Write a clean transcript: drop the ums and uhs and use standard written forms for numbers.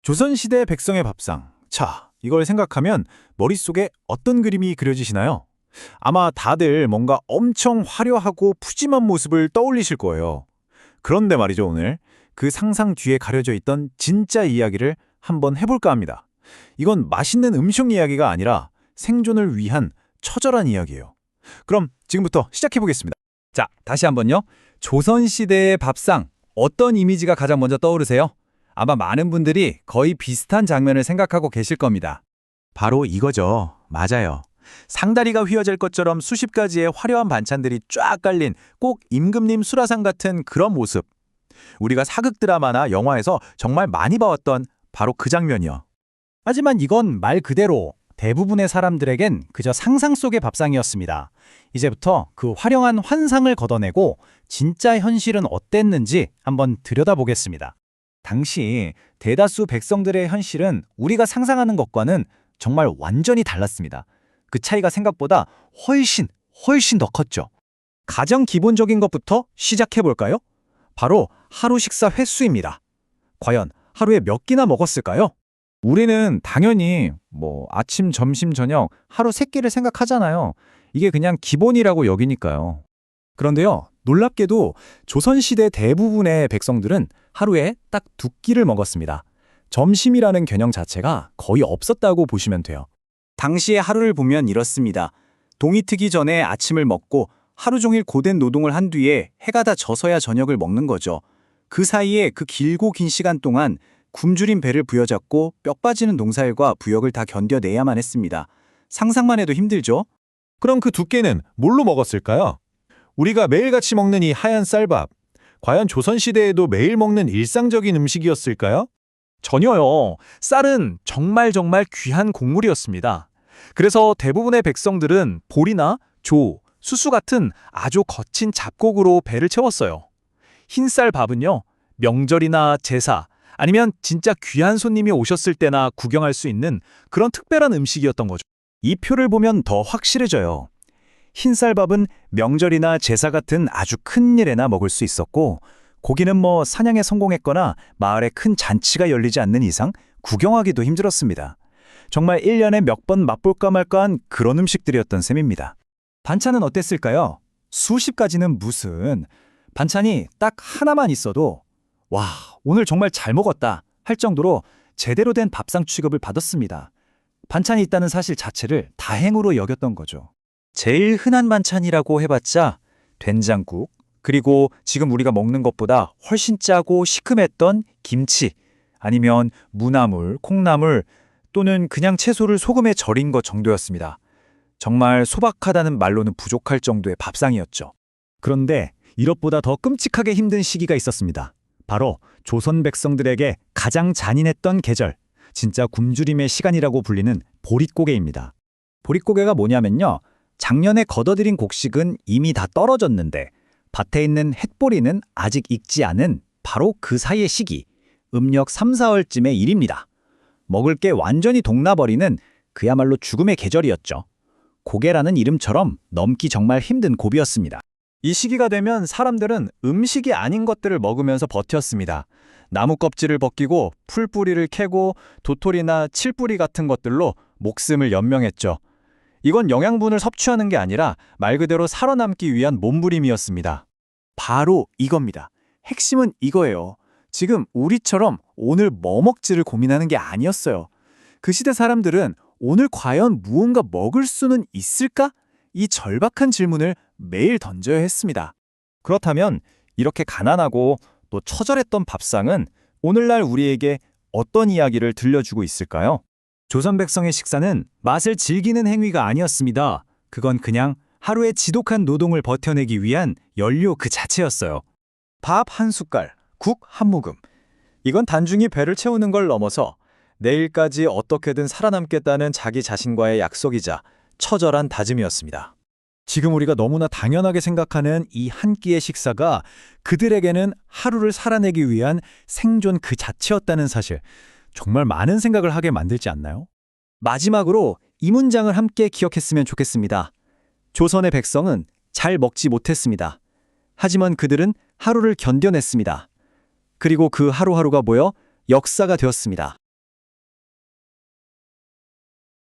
조선시대 백성의 밥상. 자, 이걸 생각하면 머릿속에 어떤 그림이 그려지시나요? 아마 다들 뭔가 엄청 화려하고 푸짐한 모습을 떠올리실 거예요. 그런데 말이죠, 오늘 그 상상 뒤에 가려져 있던 진짜 이야기를 한번 해볼까 합니다. 이건 맛있는 음식 이야기가 아니라 생존을 위한 처절한 이야기예요. 그럼 지금부터 시작해보겠습니다. 자, 다시 한번요. 조선시대의 밥상, 어떤 이미지가 가장 먼저 떠오르세요? 아마 많은 분들이 거의 비슷한 장면을 생각하고 계실 겁니다. 바로 이거죠. 맞아요. 상다리가 휘어질 것처럼 수십 가지의 화려한 반찬들이 쫙 깔린 꼭 임금님 수라상 같은 그런 모습. 우리가 사극 드라마나 영화에서 정말 많이 봐왔던 바로 그 장면이요. 하지만 이건 말 그대로 대부분의 사람들에겐 그저 상상 속의 밥상이었습니다. 이제부터 그 화려한 환상을 걷어내고 진짜 현실은 어땠는지 한번 들여다보겠습니다. 당시 대다수 백성들의 현실은 우리가 상상하는 것과는 정말 완전히 달랐습니다. 그 차이가 생각보다 훨씬 더 컸죠. 가장 기본적인 것부터 시작해볼까요? 바로 하루 식사 횟수입니다. 과연 하루에 몇 끼나 먹었을까요? 우리는 당연히 아침, 점심, 저녁 하루 3끼를 생각하잖아요. 이게 그냥 기본이라고 여기니까요. 그런데요, 놀랍게도 조선시대 대부분의 백성들은 하루에 딱 2끼를 먹었습니다. 점심이라는 개념 자체가 거의 없었다고 보시면 돼요. 당시의 하루를 보면 이렇습니다. 동이 트기 전에 아침을 먹고 하루 종일 고된 노동을 한 뒤에 해가 다 져서야 저녁을 먹는 거죠. 그 사이에 그 길고 긴 시간 동안 굶주린 배를 부여잡고 뼈 빠지는 농사일과 부역을 다 견뎌내야만 했습니다. 상상만 해도 힘들죠? 그럼 그 2끼는 뭘로 먹었을까요? 우리가 매일같이 먹는 이 하얀 쌀밥, 과연 조선시대에도 매일 먹는 일상적인 음식이었을까요? 전혀요. 쌀은 정말 귀한 곡물이었습니다. 그래서 대부분의 백성들은 보리나 조, 수수 같은 아주 거친 잡곡으로 배를 채웠어요. 흰쌀 밥은요, 명절이나 제사, 아니면 진짜 귀한 손님이 오셨을 때나 구경할 수 있는 그런 특별한 음식이었던 거죠. 이 표를 보면 더 확실해져요. 흰쌀밥은 명절이나 제사 같은 아주 큰 일에나 먹을 수 있었고, 고기는 사냥에 성공했거나 마을에 큰 잔치가 열리지 않는 이상 구경하기도 힘들었습니다. 정말 1년에 몇 번 맛볼까 말까한 그런 음식들이었던 셈입니다. 반찬은 어땠을까요? 수십 가지는 무슨, 반찬이 딱 하나만 있어도 와, 오늘 정말 잘 먹었다 할 정도로 제대로 된 밥상 취급을 받았습니다. 반찬이 있다는 사실 자체를 다행으로 여겼던 거죠. 제일 흔한 반찬이라고 해봤자 된장국, 그리고 지금 우리가 먹는 것보다 훨씬 짜고 시큼했던 김치, 아니면 무나물, 콩나물, 또는 그냥 채소를 소금에 절인 것 정도였습니다. 정말 소박하다는 말로는 부족할 정도의 밥상이었죠. 그런데 이것보다 더 끔찍하게 힘든 시기가 있었습니다. 바로 조선 백성들에게 가장 잔인했던 계절, 진짜 굶주림의 시간이라고 불리는 보릿고개입니다. 보릿고개가 뭐냐면요, 작년에 걷어들인 곡식은 이미 다 떨어졌는데 밭에 있는 햇보리는 아직 익지 않은 바로 그 사이의 시기, 음력 3, 4월쯤의 일입니다. 먹을 게 완전히 동나버리는 그야말로 죽음의 계절이었죠. 고개라는 이름처럼 넘기 정말 힘든 고비였습니다. 이 시기가 되면 사람들은 음식이 아닌 것들을 먹으면서 버텼습니다. 나무 껍질을 벗기고 풀뿌리를 캐고 도토리나 칠뿌리 같은 것들로 목숨을 연명했죠. 이건 영양분을 섭취하는 게 아니라 말 그대로 살아남기 위한 몸부림이었습니다. 바로 이겁니다. 핵심은 이거예요. 지금 우리처럼 오늘 뭐 먹지를 고민하는 게 아니었어요. 그 시대 사람들은 오늘 과연 무언가 먹을 수는 있을까? 이 절박한 질문을 매일 던져야 했습니다. 그렇다면 이렇게 가난하고 또 처절했던 밥상은 오늘날 우리에게 어떤 이야기를 들려주고 있을까요? 조선 백성의 식사는 맛을 즐기는 행위가 아니었습니다. 그건 그냥 하루의 지독한 노동을 버텨내기 위한 연료 그 자체였어요. 밥 한 숟갈, 국 한 모금. 이건 단순히 배를 채우는 걸 넘어서 내일까지 어떻게든 살아남겠다는 자기 자신과의 약속이자 처절한 다짐이었습니다. 지금 우리가 너무나 당연하게 생각하는 이 한 끼의 식사가 그들에게는 하루를 살아내기 위한 생존 그 자체였다는 사실, 정말 많은 생각을 하게 만들지 않나요? 마지막으로 이 문장을 함께 기억했으면 좋겠습니다. 조선의 백성은 잘 먹지 못했습니다. 하지만 그들은 하루를 견뎌냈습니다. 그리고 그 하루하루가 모여 역사가 되었습니다.